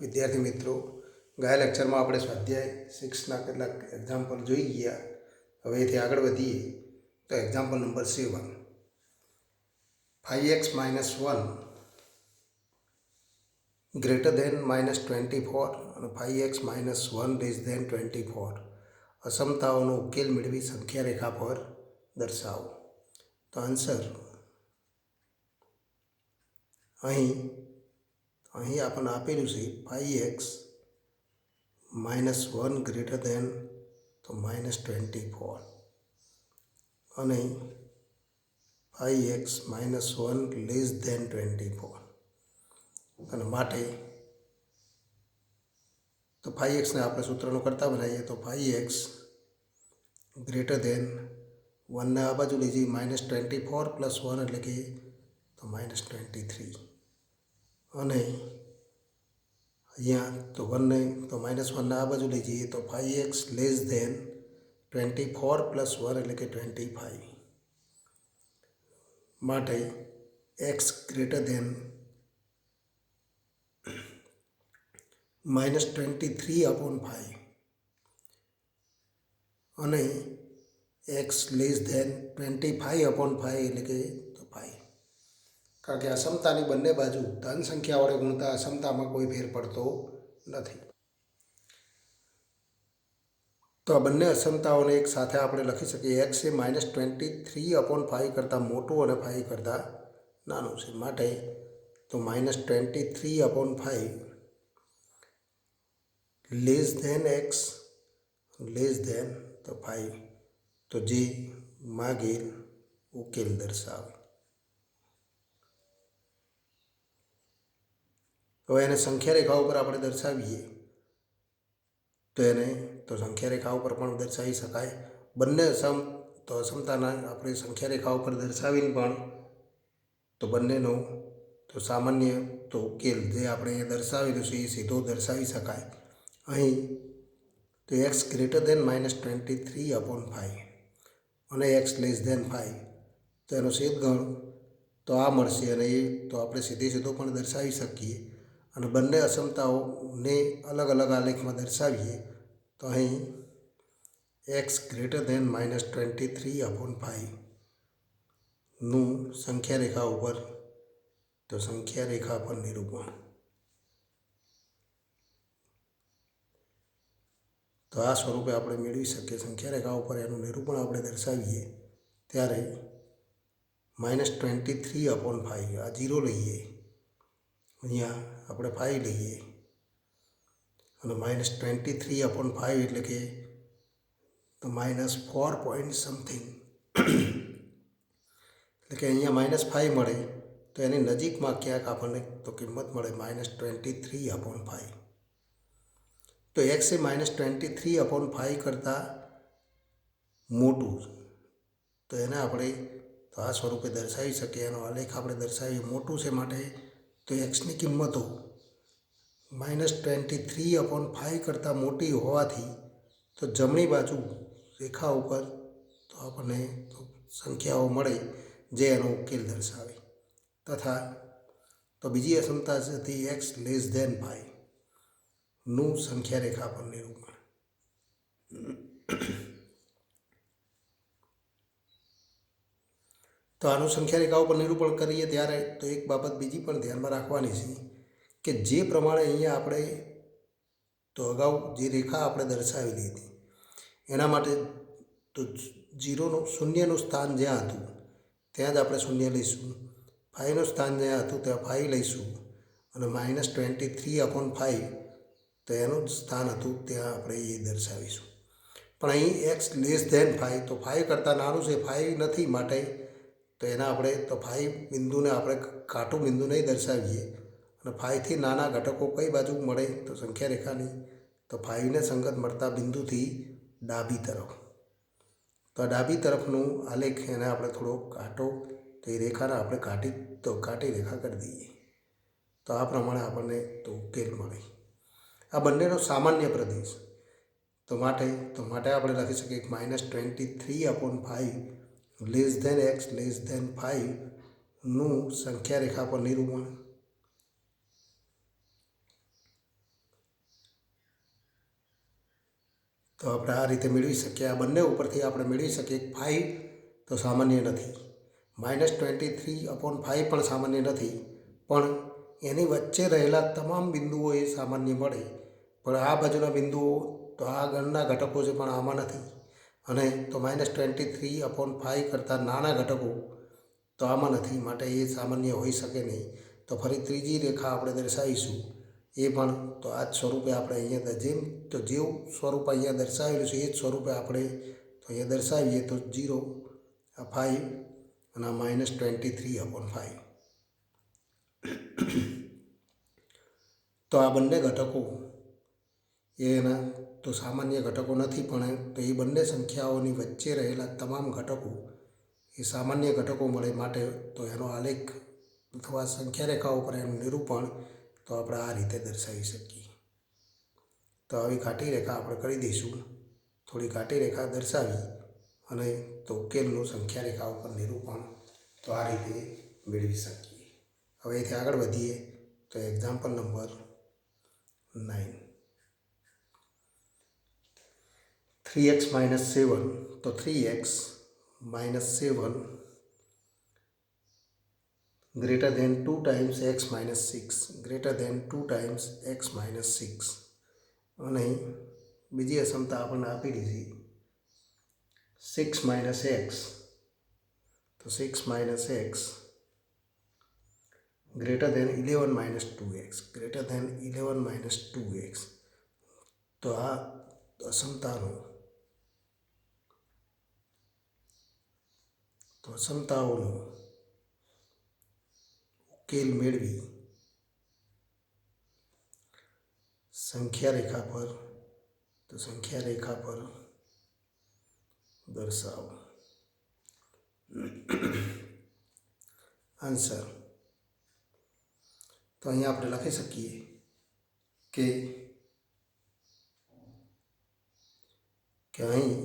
વિદ્યાર્થી મિત્રો, ગયા લેક્ચરમાં આપણે સ્વાધ્યાય 6ના કેટલાક એક્ઝામ્પલ જોઈ ગયા. હવે એથી આગળ વધીએ તો example number 7, 5x - 1 greater than -24 અને 5x - 1 લેસ ધેન 24 અસમતાઓનો ઉકેલ મેળવી સંખ્યા રેખા પર દર્શાવો. તો આન્સર અહીં આપણને આપેલું છે 5x - 1 ગ્રેટર ધેન તો -24 અને 5x - 1 લેસ ધેન 24 અને માટે તો 5xને આપણે સૂત્રનું કરતા બનાવીએ તો 5x ગ્રેટર ધેન 1ને આ બાજુ લઈ જઈએ -24 + 1 એટલે કે તો -23 અને અહીંયા તો 1ને તો -1ને આ બાજુ લઈ જઈએ તો 5x લેસ ધેન 24 + 1 એટલે કે 25 માટે x ગ્રેટર ધેન -23/5 અને x લેસ ધેન 25/5 એટલે કે તો 5. કારણ કે અસમતાની બંને બાજુ ધન સંખ્યા વડે ગુણતા અસમતામાં કોઈ ફેર પડતો નથી. તો આ બંને અસમતાઓને એક સાથે આપણે લખી શકીએ. x એ -23/5 કરતાં મોટું અને 5 કરતાં નાનું છે. માટે તો -23/5 less than x less than તો 5 તો જે માગેલ ઉકેલ દર્શાવે. હવે એને સંખ્યા રેખા ઉપર આપણે દર્શાવીએ તો એને તો સંખ્યા રેખા ઉપર પણ દર્શાવી શકાય. બંને અસમતાના આપણે સંખ્યા રેખા ઉપર દર્શાવીને પણ તો બંનેનો તો સામાન્ય તો ઉકેલ જે આપણે અહીંયા દર્શાવેલું છે એ સીધો દર્શાવી શકાય. અહીં તો x ગ્રેટર ધેન -23/5 અને x લેસ ધેન 5 તો એનો છેદગણ તો આ મળશે અને એ તો આપણે સીધો પણ દર્શાવી શકીએ. અને બંને અસમતાઓને અલગ અલગ આલેખમાં દર્શાવીએ તો અહીં x ગ્રેટર ધેન -23/5 નું સંખ્યા રેખા ઉપર તો સંખ્યા રેખા પર નિરૂપણ. તો આ સ્વરૂપે આપણે મેળવી શકીએ. સંખ્યા રેખા ઉપર એનું નિરૂપણ આપણે દર્શાવીએ ત્યારે -23/5 આ 0 લઈએ, અહીંયા આપણે 5 લઈએ અને -23/5 એટલે કે તો -4 પોઈન્ટ સમથિંગ એટલે કે અહીંયા -5 મળે તો એની નજીકમાં ક્યાંક આપણને તો કિંમત મળે -23/5. તો x એ -23/5 કરતાં મોટું તો એને આપણે તો આ સ્વરૂપે દર્શાવી શકીએ. એનો આલેખ આપણે દર્શાવીએ મોટું છે માટે તો એક્સની કિંમતો -23/5 કરતાં મોટી હોવાથી તો જમણી બાજુ રેખા ઉપર તો આપણને તો સંખ્યાઓ મળે જે એનો ઉકેલ દર્શાવે. તથા તો બીજી અસમતા હતી x લેસ ધેન 5 નું સંખ્યા રેખા પર નિરૂપણ. તો આનું સંખ્યા રેખા ઉપર નિરૂપણ કરીએ ત્યારે તો એક બાબત બીજી પણ ધ્યાનમાં રાખવાની છે કે જે પ્રમાણે અહીંયા આપણે તો અગાઉ જે રેખા આપણે દર્શાવેલી હતી એના માટે તો 0નું સ્થાન જ્યાં હતું ત્યાં જ આપણે 0 લઈશું. 5નું સ્થાન જ્યાં હતું ત્યાં 5 લઈશું અને -23/5 તો એનું જ સ્થાન હતું ત્યાં આપણે એ દર્શાવીશું. પણ અહીં x લેસ ધેન 5 તો 5 કરતાં નાનું છે, 5 નથી માટે તો એના આપણે તો 5 બિંદુને આપણે કાટું બિંદુ નહીં દર્શાવીએ અને 5થી નાના ઘટકો કઈ બાજુ મળે તો સંખ્યા રેખાની તો 5ને સંગત મળતા બિંદુથી ડાબી તરફ. તો આ ડાબી તરફનું આલેખ એને આપણે થોડો કાટો તો એ રેખાને આપણે કાટી રેખા કરી દઈએ તો આ પ્રમાણે આપણને તો ઉકેલ મળે. આ બંનેનો સામાન્ય પ્રદેશ તો માટે આપણે લખી શકીએ -23/5 less than x less than 5 નું સંખ્યા રેખા પર નિરૂપણ. તો આપણે આ રીતે મેળવી શકીએ. આ બંને ઉપરથી આપણે મેળવી શકીએ. 5 તો સામાન્ય નથી, -23/5 પણ સામાન્ય નથી, પણ એની વચ્ચે રહેલા તમામ બિંદુઓ એ સામાન્ય મળે. પણ આ બાજુના બિંદુઓ તો આ ગણના ઘટકો છે પણ આમાં નથી, અને તો -23/5 કરતાં નાના ઘટકો તો આમાં નથી, માટે એ સામાન્ય હોઈ શકે નહીં. તો ફરી ત્રીજી રેખા આપણે દર્શાવીશું, એ પણ તો આ જ સ્વરૂપે આપણે અહીંયા જેવું સ્વરૂપ અહીંયા દર્શાવેલું છે એ જ સ્વરૂપે આપણે તો અહીંયા દર્શાવીએ તો 0, 5 અને -23/5. તો આ બંને ઘટકો એના તો સામાન્ય ઘટકો નથી, પણ તો એ બંને સંખ્યાઓની વચ્ચે રહેલા તમામ ઘટકો એ સામાન્ય ઘટકો મળે. માટે તો એનો આલેખ અથવા સંખ્યા રેખા ઉપર એનું નિરૂપણ તો આપણે આ રીતે દર્શાવી શકીએ. તો આવી ઘાટી રેખા આપણે કરી દઈશું, થોડી ઘાટી રેખા દર્શાવી અને તો ઉકેલનું સંખ્યા રેખા ઉપર નિરૂપણ તો આ રીતે મેળવી શકીએ. હવે એથી આગળ વધીએ તો એક્ઝામ્પલ નંબર 9. 3x - 7, તો 3x - 7 greater than 2 times x - 6, greater than 2 times x - 6. અને બીજી અસમતા આપણને આપી દીધી 6 - x, તો 6 - x greater than 11 - 2x, greater than 11 - 2x. તો આ અસમતાઓનો ઉકેલ મેળવી સંખ્યા રેખા પર દર્શાવો. આન્સર તો અહીંયા આપણે લખી શકીએ કે અહીં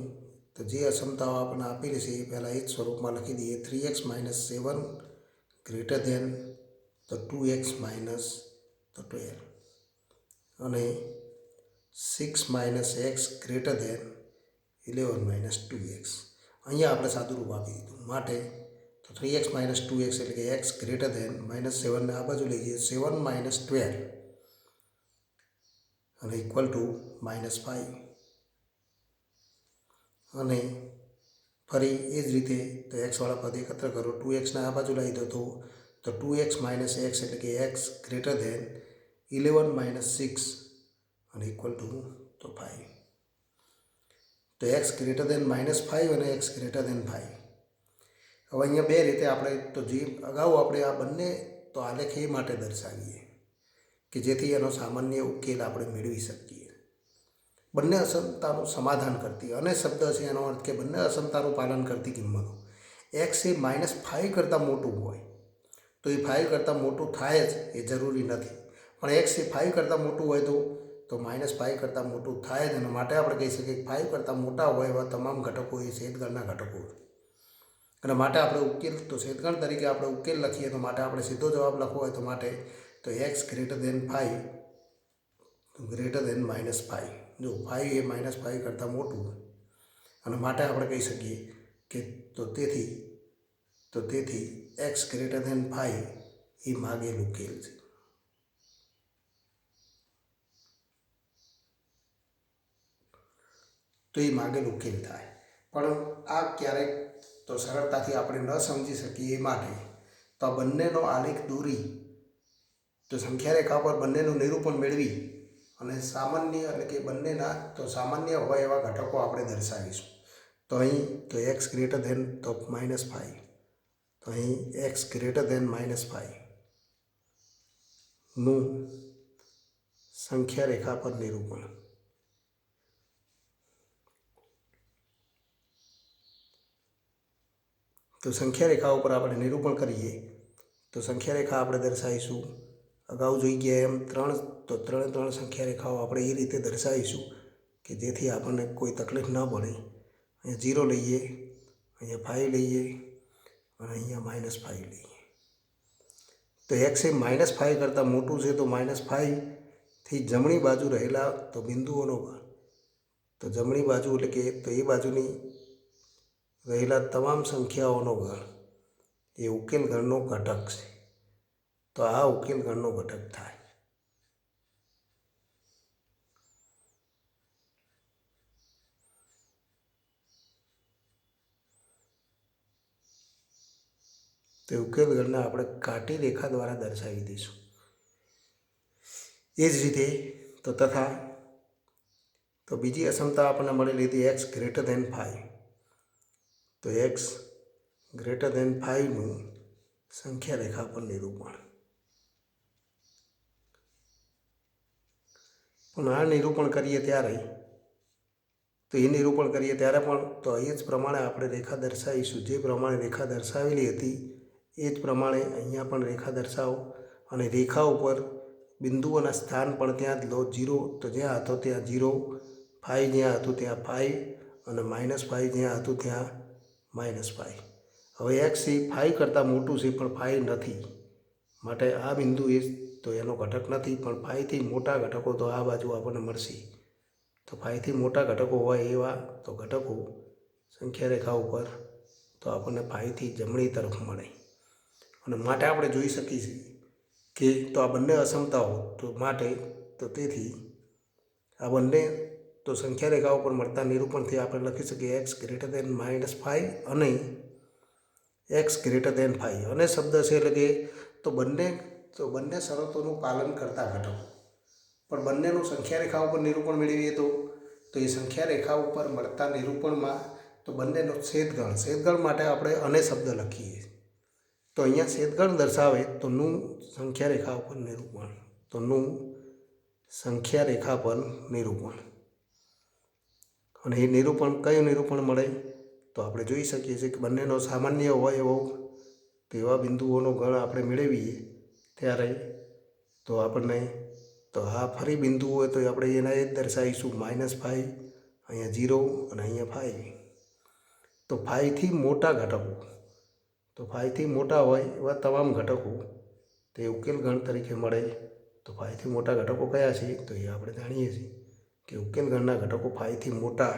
તો જે અસમતાઓ આપણને આપેલી છે એ પહેલાં એ જ સ્વરૂપમાં લખી દઈએ. 3x - 7 greater than તો 2x - 12 અને 6 - x greater than 11 - 2x. અહીંયા આપણે સાદું રૂપ આપી દીધું. માટે તો 3x - 2x એટલે કે x greater than -7 ને આ બાજુ લઈ જઈએ 7 - 12 અને ઇક્વલ ટુ -5. અને ફરી એ જ રીતે તો એક્સવાળા પદ એકત્ર કરો, 2x ને આ બાજુ લાવી દો તો 2x - x એટલે કે x greater than 11 - 6 અને ઇક્વલ ટુ તો 5. તો x greater than -5 અને x greater than 5. હવે અહીંયા બે રીતે આપણે તો જે અગાઉ આપણે આ બંને તો આલેખ એ માટે દર્શાવીએ કે જેથી એનો સામાન્ય ઉકેલ આપણે મેળવી શકીએ. બંને અસમતાનું સમાધાન કરતી, અને શબ્દ છે એનો અર્થ કે બંને અસમતાનું પાલન કરતી કિંમતો. x એ -5 કરતાં મોટું હોય તો એ 5 કરતાં મોટું થાય જ એ જરૂરી નથી, પણ x એ 5 કરતાં મોટું હોય તો -5 કરતાં મોટું થાય જ. અને માટે આપણે કહી શકીએ કે 5 કરતાં મોટા હોય એવા તમામ ઘટકો એ છેદગણના ઘટકો. અને માટે આપણે ઉકેલ તો છેદગણ તરીકે આપણે ઉકેલ લખીએ તો માટે આપણે સીધો જવાબ લખવો હોય તો માટે તો x greater than 5 greater than -5. જો 5 એ -5 કરતાં મોટું, અને માટે આપણે કહી શકીએ કે તો તેથી x greater than 5 એ માગેલ ઉકેલ છે. તો એ માગેલ ઉકેલ થાય. પણ આ ક્યારેક તો સરળતાથી આપણે ન સમજી શકીએ, એ માટે તો આ બંનેનો આલેખ દોરી તો સંખ્યા રેખા પર બંનેનું નિરૂપણ મેળવી અને સામાન્ય એટલે કે બંનેના તો સામાન્ય હોય એવા ઘટકો આપણે દર્શાવીશું. તો અહીં તો x greater than તો -5, તો અહીં x greater than -5 નું સંખ્યા રેખા પર નિરૂપણ. તો સંખ્યા રેખા ઉપર આપણે નિરૂપણ કરીએ તો સંખ્યા રેખા આપણે દર્શાવીશું અગાઉ જોઈ ગયા એમ ત્રણ સંખ્યા રેખાઓ આપણે એ રીતે દર્શાવીશું કે જેથી આપણને કોઈ તકલીફ ન પડે. અહીંયા 0 લઈએ, અહીંયા 5 લઈએ અને અહીંયા -5 લઈએ. તો x એ -5 કરતાં મોટું છે તો -5 થી જમણી બાજુ રહેલા તો બિંદુઓનો તો જમણી બાજુ એટલે કે તો એ બાજુની રહેલા તમામ સંખ્યાઓનો ગણ એ ઉકેલ ગણનો ઘટક છે. તો આ ઉકેલ ગણનો ઘટક થાય. તે ઉકેલ ગણને આપણે કાટી રેખા દ્વારા દર્શાવી દઈશું. એ જ રીતે તો બીજી અસમતા આપણને મળેલી હતી એક્સ ગ્રેટર ધેન 5. તો એક્સ ગ્રેટર ધેન 5નું સંખ્યા રેખા પર નિરૂપણ. પણ આ નિરૂપણ કરીએ ત્યારે પણ તો એ જ પ્રમાણે આપણે રેખા દર્શાવીશું. જે પ્રમાણે રેખા દર્શાવેલી હતી એ જ પ્રમાણે અહીંયા પણ રેખા દર્શાવો અને રેખા ઉપર બિંદુઓના સ્થાન પણ ત્યાં જ લો. 0 તો જ્યાં હતો ત્યાં 0, 5 જ્યાં હતું ત્યાં 5 અને -5 જ્યાં હતું ત્યાં -5. હવે એક્સ એ 5 કરતાં મોટું છે પણ 5 નથી, માટે આ બિંદુ એ તો એનો ઘટક નથી. પણ 5થી મોટા ઘટકો તો આ બાજુ આપણને મળશે. તો 5થી મોટા ઘટકો હોય એવા તો ઘટકો સંખ્યા રેખા ઉપર તો આપણને 5થી જમણી તરફ મળે. અને માટે આપણે જોઈ શકીએ છીએ કે તો આ બંને અસમતાઓ તેથી આ બંને તો સંખ્યા રેખા ઉપર મળતા નિરૂપણથી આપણે લખી શકીએ એક્સ ગ્રેટર ધેન -5 અને એક્સ ગ્રેટર ધેન 5. અને શબ્દ છે એટલે કે તો બંને શરતોનું પાલન કરતા ઘટકો. પણ બંનેનું સંખ્યા રેખા ઉપર નિરૂપણ મેળવીએ તો એ સંખ્યા રેખા ઉપર મળતા નિરૂપણમાં તો બંનેનો છેદગણ માટે આપણે અને શબ્દ લખીએ. તો અહીંયા છેદગણ દર્શાવે તો નું સંખ્યા રેખા ઉપર નિરૂપણ. અને એ નિરૂપણ કયું નિરૂપણ મળે તો આપણે જોઈ શકીએ છીએ કે બંનેનો સામાન્ય હોય તેવા બિંદુઓનો ગણ આપણે મેળવીએ ત્યારે તો આપણને તો આ ફરી બિંદુ હોય તો આપણે એના એ જ દર્શાવીશું. -5 અહીંયા 0 અને અહીંયા 5. તો 5થી મોટા ઘટકો તો 5થી મોટા હોય એવા તમામ ઘટકો તે ઉકેલ ગણ તરીકે મળે. તો 5થી મોટા ઘટકો કયા છે તો એ આપણે જાણીએ છીએ કે ઉકેલ ગણના ઘટકો 5થી મોટા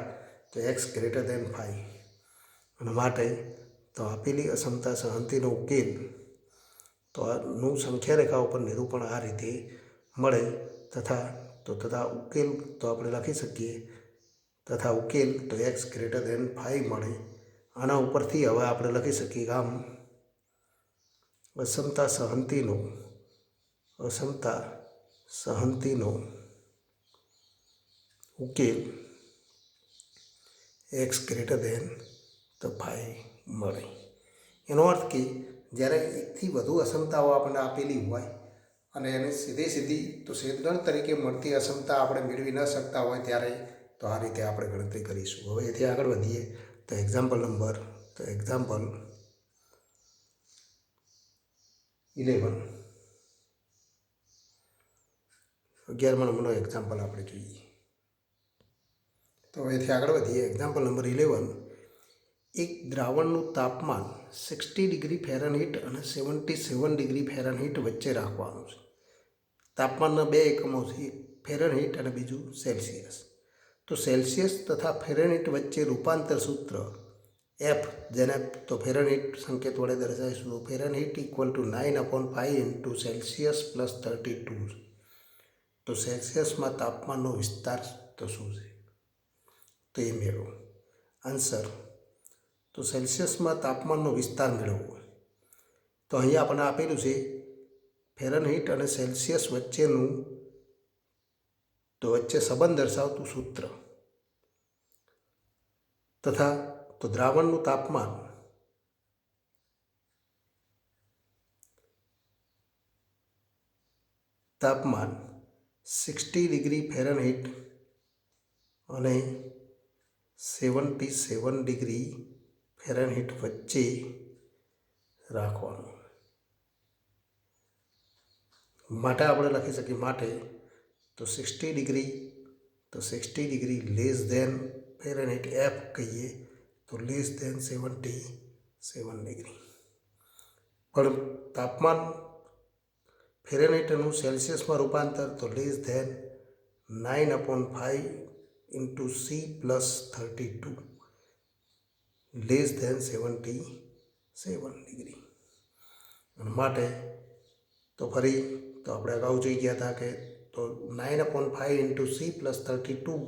તો એક્સ ગ્રેટર ધેન 5. અને માટે તો આપેલી અસમતા સહંતિનો ઉકેલ તો નું સંખ્યા રેખા ઉપર નિરૂપણ આ રીતે મળે. તથા ઉકેલ તો આપણે લખી શકીએ ઉકેલ તો એક્સ ગ્રેટર ધેન 5 મળે. આના ઉપરથી હવે આપણે લખી શકીએ આમ અસમતા સહંતિનો ઉકેલ એક્સ ગ્રેટર ધેન 5 મળે. એનો અર્થ કે જ્યારે એકથી વધુ અસમતાઓ આપણને આપેલી હોય અને એને સીધી તો છેદગણ તરીકે મળતી અસમતા આપણે મેળવી ન શકતા હોય ત્યારે તો આ રીતે આપણે ગણતરી કરીશું. હવે એથી આગળ વધીએ તો એક્ઝામ્પલ 11 નંબરનો એક્ઝામ્પલ આપણે જોઈએ. તો એથી આગળ વધીએ એક્ઝામ્પલ નંબર 11. એક દ્રાવણનું તાપમાન 60 ડિગ્રી ફેરનહીટ અને 77 ડિગ્રી ફેરનહીટ વચ્ચે રાખવાનું છે. તાપમાનના બે એકમો છે, એક ફેરનહીટ અને બીજું સેલ્સિયસ. તો સેલ્સિયસ તથા ફેરનહીટ વચ્ચે રૂપાંતર સૂત્ર F, જેને તો ફેરનહીટ સંકેત વડે દર્શાવીશું. Fahrenheit = 9/5 × Celsius + 32. તો સેલ્સિયસમાં તાપમાનનો વિસ્તાર તો શું છે તો એ મેળવો. આન્સર તો સેલ્સિયસમાં તાપમાનનો વિસ્તાર મેળવવો તો અહીંયા આપણને આપેલું છે ફેરનહીટ અને સેલ્સિયસ વચ્ચે સંબંધ દર્શાવતું સૂત્ર તથા તો દ્રાવણનું તાપમાન 60 ડિગ્રી ફેરનહીટ અને 77 ડિગ્રી ફેરનહીટ વચ્ચે રાખવાનું. માટે આપણે લખી શકીએ તો 60 degree less than Fahrenheit F કહીએ તો લેસ ધેન 77 ડિગ્રી. પણ તાપમાન ફેરનહીટનું સેલ્સિયસમાં રૂપાંતર તો less than 9/5 into C plus 32 less than 77 degree. અને માટે તો ફરી તો આપણે અગાઉ જોઈ ગયા હતા કે તો 9/5 ઇન્ટુ C પ્લસ 32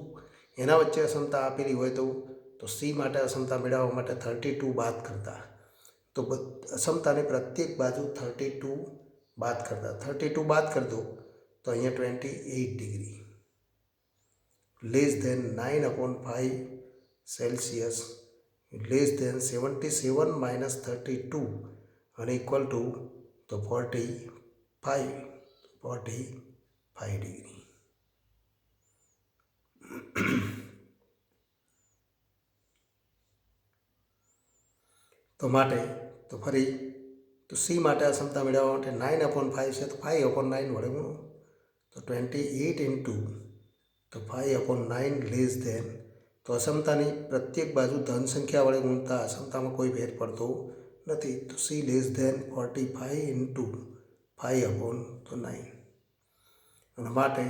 એના વચ્ચે અસમતા આપેલી હોય તો C માટે અસમતા મેળવવા માટે 32 બાદ કરતા. તો અસમતાની પ્રત્યેક બાજુ 32 બાદ કરતા. 32 બાદ કર દો તો અહીંયા 28 degree less than 9/5 Celsius less than 77 minus 32 અને ઇક્વલ ટુ તો 45 ડિગ્રી. તો માટે તો ફરી તો સી માટે અસમતા મેળવવા માટે 9/5 છે તો 5/9 વડે ગુણો તો 28 ઇન્ટુ તો 5/9 લેસ ધેન તો અસમતાની પ્રત્યેક બાજુ ધન સંખ્યા વડે ગુણતા અસમતામાં કોઈ ફેર પડતો નથી. તો સી લેસ ધેન 45 ઇન્ટુ 5/9 અને માટે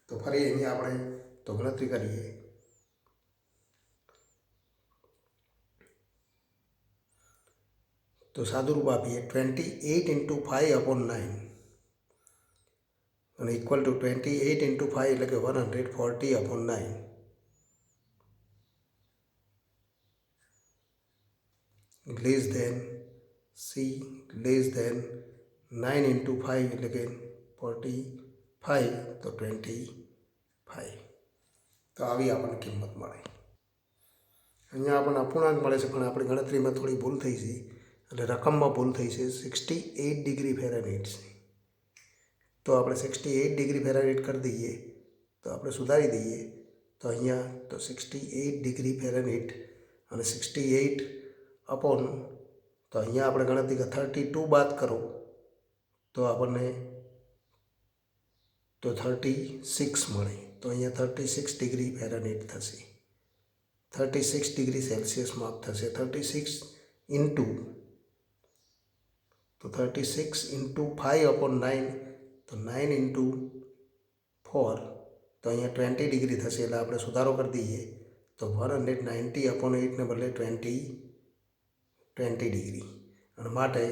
તો ફરી અહીંયા આપણે તો ગણતરી કરીએ તો સાદુરૂપ આપીએ 28 ઇન્ટુ 5/9 અને ઇક્વલ ટુ 28 ઇન્ટુ 5 એટલે કે 140/9 less than C less than 9 into 5 એટલે કે 45 તો 25. તો આવી આપણને કિંમત મળે. અહીંયા આપણને અપૂર્ણાંક મળે છે પણ આપણી ગણતરીમાં થોડી ભૂલ થઈ છે એટલે રકમમાં ભૂલ થઈ છે. 68 ડિગ્રી ફેરનહીટ છે તો આપણે 68 ડિગ્રી ફેરનહીટ કરી દઈએ તો આપણે સુધારી દઈએ તો અહીંયા તો 68 ડિગ્રી ફેરનહીટ અને 68 અપોન તો અહીંયા આપણે ગણતરી 32 બાદ કરો તો આપણને તો 36 મળે. તો અહીંયા 36 ડિગ્રી ફેરનહીટ થશે. 36 ડિગ્રી સેલ્સિયસ માપ થશે. 36 ઇન્ટુ તો 36 ઇન્ટુ 5/9 તો 9 ઇન્ટુ 4 તો અહીંયા 20 ડિગ્રી થશે એટલે આપણે સુધારો કરી દઈએ તો 190/8 ને બદલે 20 ડિગ્રી અને માટે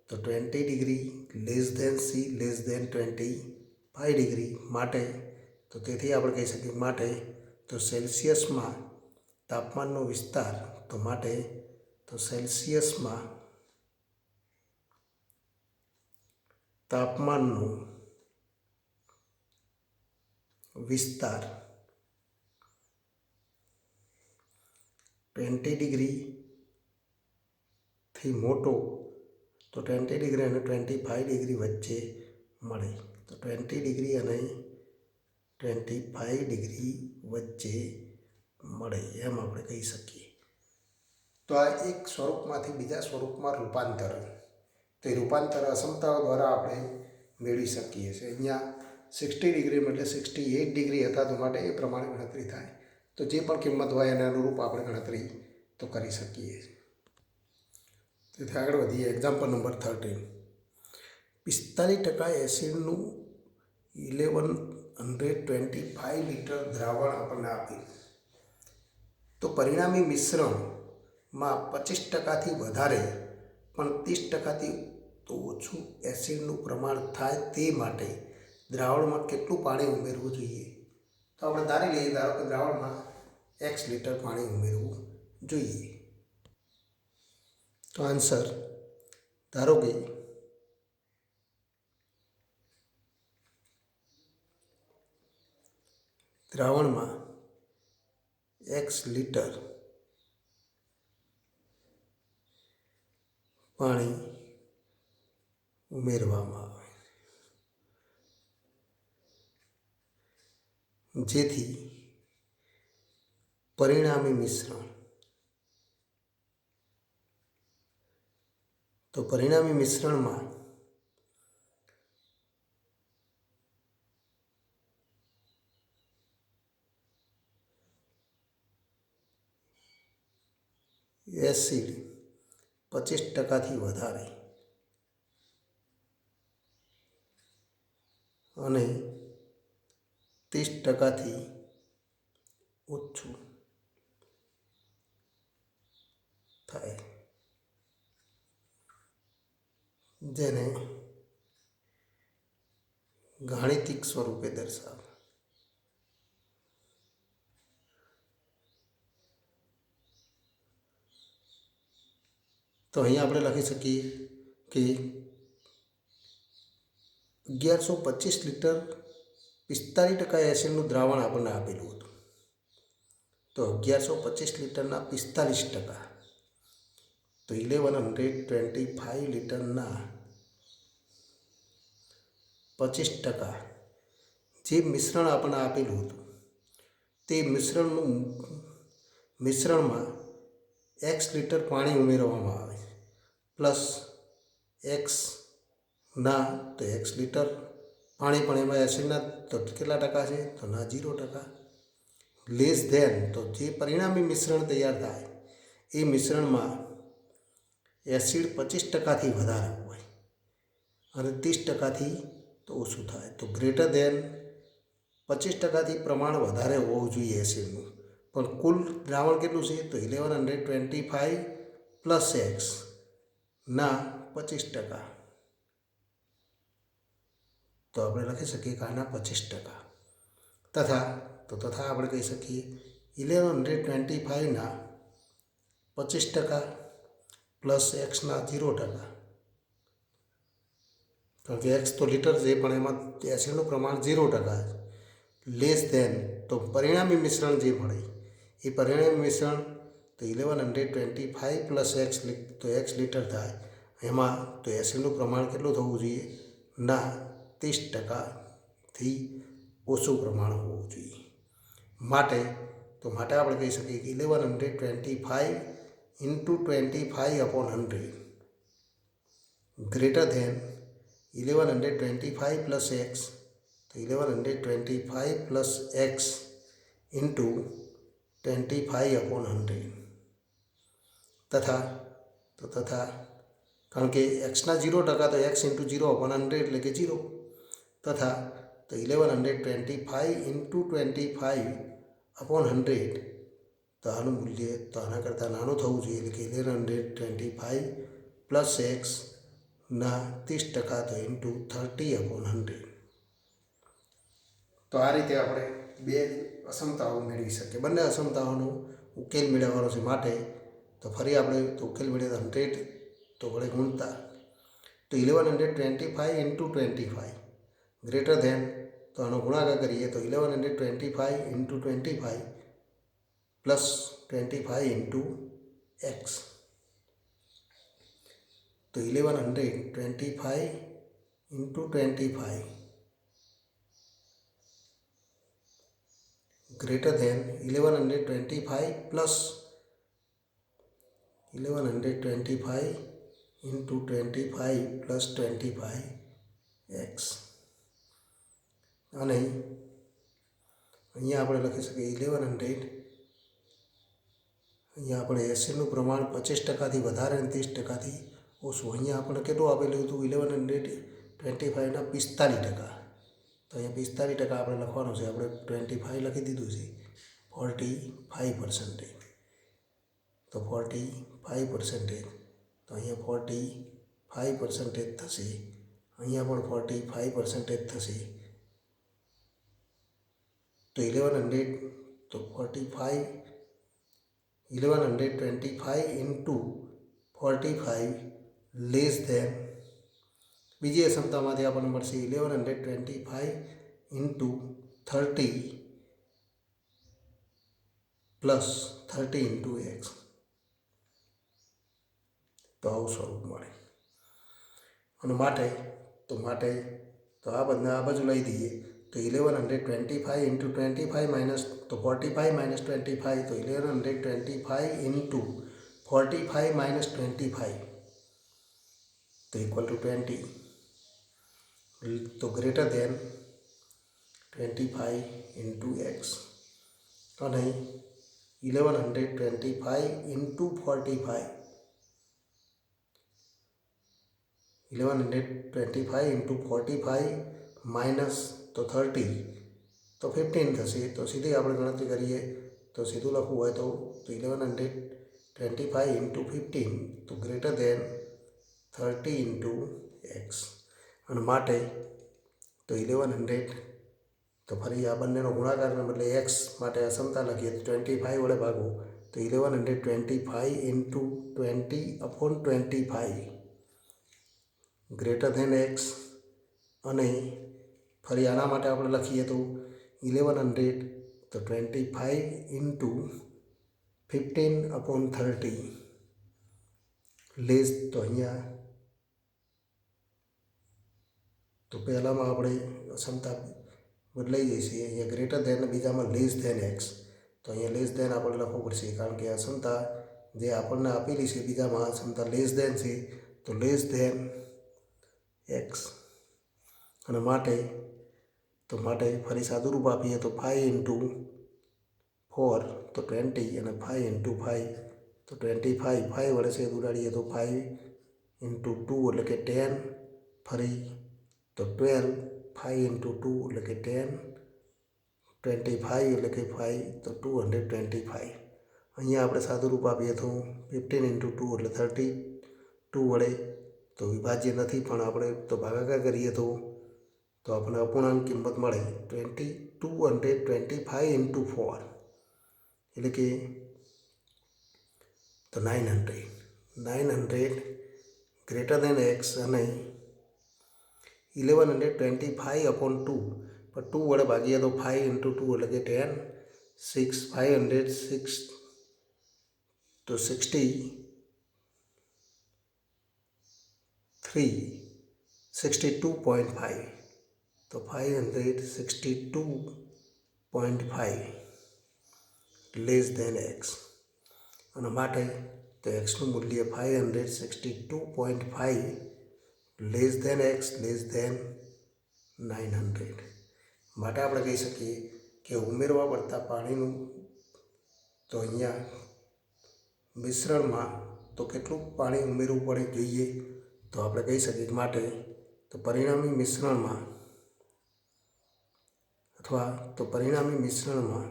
તો 20 degree less than C less than 25 degree માટે તો તેથી આપણે કહી શકીએ માટે તો સેલ્સિયસમાં તાપમાનનો વિસ્તાર તો માટે તો સેલ્સિયસમાં તાપમાનનો વિસ્તાર 20 ડિગ્રીથી મોટો તો 20 ડિગ્રી અને 25 ડિગ્રી વચ્ચે મળે. તો 20 ડિગ્રી અને 25 ડિગ્રી વચ્ચે મળે એમ આપણે કહી શકીએ. તો આ એક સ્વરૂપમાંથી બીજા સ્વરૂપમાં રૂપાંતર તો એ રૂપાંતર અસમતાઓ દ્વારા આપણે મેળવી શકીએ છીએ. અહીંયા 60 ડિગ્રી એટલે 68 ડિગ્રી હતા તો માટે એ પ્રમાણે ગણતરી થાય તો જે પણ કિંમત હોય એને અનુરૂપ આપણે ગણતરી તો કરી શકીએ. તેથી આગળ વધીએ. Example number 13. 45% એસિડનું 1125 લિટર દ્રાવણ આપણને આપેલ તો પરિણામી મિશ્રણમાં 25%થી વધારે પણ 30%થી તો ઓછું એસિડનું પ્રમાણ થાય તે માટે દ્રાવણમાં કેટલું પાણી ઉમેરવું જોઈએ. તો આપણે ધારી લઈએ ધારો કે દ્રાવણમાં x લિટર પાણી ઉમેરવું જોઈએ. તો આન્સર ધારો કે દ્રાવણમાં x લિટર પાણી ઉમેરવામાં આવે જેથી પરિણામી મિશ્રણ તો પરિણામી મિશ્રણમાં એસિડ 25%થી વધારે અને 30%થી ઓછું થાય, જેને ગાણિતિક સ્વરૂપે દર્શાવે. તો અહીંયા આપણે લખી શકીએ કે 1125 લીટર 45% એસિડનું દ્રાવણ આપણને આપેલું હતું. તો 1125 લીટરના 45%, તો 1125 લીટરના 25% જે મિશ્રણ આપણને આપેલું હતું તે મિશ્રણમાં x લીટર પાણી ઉમેરવામાં આવે પ્લસ એક્સના, તો x લીટર પાણી પણ એમાં એસિડના તો કેટલા ટકા છે, તો ના 0%. લેસ ધેન, તો જે પરિણામી મિશ્રણ તૈયાર થાય એ મિશ્રણમાં એસિડ 25%થી વધારે હોય અને 30%થી તો ઓછું થાય. તો ગ્રેટર ધેન 25%થી પ્રમાણ વધારે હોવું જોઈએ એસિડનું. પણ કુલ દ્રાવણ કેટલું છે, તો 1125 પ્લસ એક્સ ના 25%. તો આપણે લખી શકીએ કે આના 25%. તથા આપણે કહી શકીએ 1125ના 25% પ્લસ એક્સના 0%. કારણ કે એક્સ તો લીટર છે પણ એમાં એસિડનું પ્રમાણ 0% છે. લેસ ધેન, તો પરિણામી મિશ્રણ જે મળે એ પરિણામી મિશ્રણ તો 1125 પ્લસ એક્સ, તો એક્સ લીટર થાય. એમાં તો એસિડનું પ્રમાણ કેટલું થવું જોઈએ, ના 30%થી ઓછું પ્રમાણ હોવું જોઈએ. માટે આપણે કહી શકીએ કે 1125 into 25/100 greater than 1125 plus x, તો 1125 પ્લસ એક્સ ઇન્ટુ 25/100. તથા કારણ કે એક્સના 0%, તો એક્સ ઇન્ટુ 0/100 એટલે કે 0. તથા તો 1125 ઇન્ટુ 25/100, તો આનું મૂલ્ય તો આના કરતાં નાનું થવું જોઈએ, એટલે કે 1125 પ્લસ એક્સના 30%, તો ઇન્ટુ 30/100. તો આ રીતે આપણે બે અસમતાઓ મેળવી શકીએ. બંને અસમતાઓનો ઉકેલ મેળવવાનો છે. માટે તો ફરી આપણે તો ઉકેલ મેળવીએ 100 તો વડે ગુણતા, તો 1125 ઇન્ટુ 25 ગ્રેટર ધેન, તો આનો ગુણાકાર કરીએ તો 1125 ઇન્ટુ 25 પ્લસ 25 ઇન્ટુ એક્સ, તો 1125 into 25 greater than 1125 plus 1125 into 25 plus 25 x. અને અહીંયા આપણે લખી શકીએ 1100, અહીંયા આપણે એસિડનું પ્રમાણ 25%થી વધારે અને 30%થી ઓછું. અહીંયા આપણે કેટલું આપેલું હતું, 1125ના 45%. તો અહીંયા 45% આપણે લખવાનું છે. આપણે 25 લખી દીધું છે, 45%. તો 45%, તો અહીંયા 45% થશે, અહીંયા પણ 45% થશે. તો 1125 ઇન્ટુ 45 લેસ ધેન, બીજી અસમતામાંથી આપણને મળશે 1125 ઇન્ટુ 30 પ્લસ 30 ઇન્ટુ એક્સ. તો આવું સ્વરૂપ મળે. અને માટે આ બધા આ બાજુ લઈ દઈએ તો 1125 ઇન્ટુ 25 માઇનસ, તો 45 માઇનસ 25, તો 1125 ઇન્ટુ 45 માઇનસ 25, તો ઇક્વલ ટુ 20. તો ગ્રેટર ધેન 25 ઇન્ટુ એક્સ. અને 1125 ઇન્ટુ 45, 1125 ઇન્ટુ 45 માઇનસ તો 30 તો 15 થશે. તો સીધી આપણે ગણતરી કરીએ તો સીધું લખવું હોય તો 1125 ઇન્ટુ 15 તો ગ્રેટર દેન 30 ઇન્ટુ એક્સ. અને માટે તો 1100 તો ફરી આ બંનેનો ગુણાકારને બદલે એક્સ માટે અસમતા લખીએ તો 25 વડે ભાગો તો 1125 ઇન્ટુ 20/25 ગ્રેટર ધેન એક્સ. અને ફરી આના માટે આપણે લખીએ તો 1100 તો 25 ઇન્ટુ 15/30 લેસ. તો અહીંયા તો પહેલાંમાં આપણે અસમતા બદલાઈ જશે. અહીંયા ગ્રેટર ધેન બીજામાં લેસ ધેન એક્સ. તો અહીંયા લેસ ધેન આપણે લખવું પડશે કારણ કે અસમતા જે આપણને આપેલી છે બીજામાં અસમતા લેસ ધેન છે તો લેસ ધેન એક્સ. અને માટે ફરી સાદુરૂપ આપીએ તો 5 ઇન્ટુ 4 તો 20 અને 5 ઇન્ટુ 5 તો 25. 5 વડે છેદ ઉડાડીએ તો 5 ઇન્ટુ 2 એટલે કે 10. ફરી તો 12. 5 ઇન્ટુ 2 એટલે કે 10. 25 એટલે કે 5 તો 225. અહીંયા આપણે સાદુરૂપ આપીએ તો 15 ઇન્ટુ 2 એટલે 32 વડે તો વિભાજ્ય નથી પણ આપણે તો ભાગાકાર કરીએ તો આપણને અપૂર્ણાંક કિંમત મળે 225 ઇન્ટુ 4 એટલે કે તો 900 ગ્રેટર દેન એક્સ. અને 1125/2 પર 2 વડે ભાગીએ તો 5 ઇન્ટુ 2 એટલે કે 10. 6 506 તો 62.5 તો 562.5 લેસ ધેન એક્સ. અને માટે તો એક્સનું મૂલ્ય 562.5 less than x less than 900. માટે આપણે કહી શકીએ કે ઉમેરવા પડતા પાણીનું તો અહીંયા મિશ્રણમાં તો કેટલું પાણી ઉમેરવું પડે જોઈએ તો આપણે કહી શકીએ કે માટે તો પરિણામી મિશ્રણમાં અથવા તો પરિણામી મિશ્રણમાં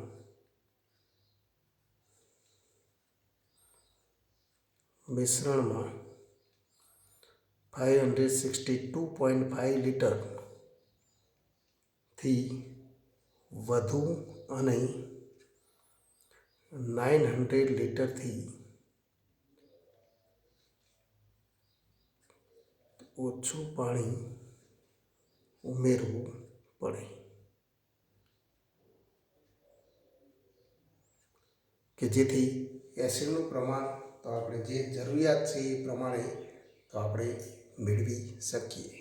562.5 લીટરથી વધુ અને 900 લીટરથી ઓછું પાણી ઉમેરવું પડે કે જેથી એસિડનું પ્રમાણ તો આપણે જે જરૂરિયાત છે એ પ્રમાણે તો આપણે મેળવી શકીએ.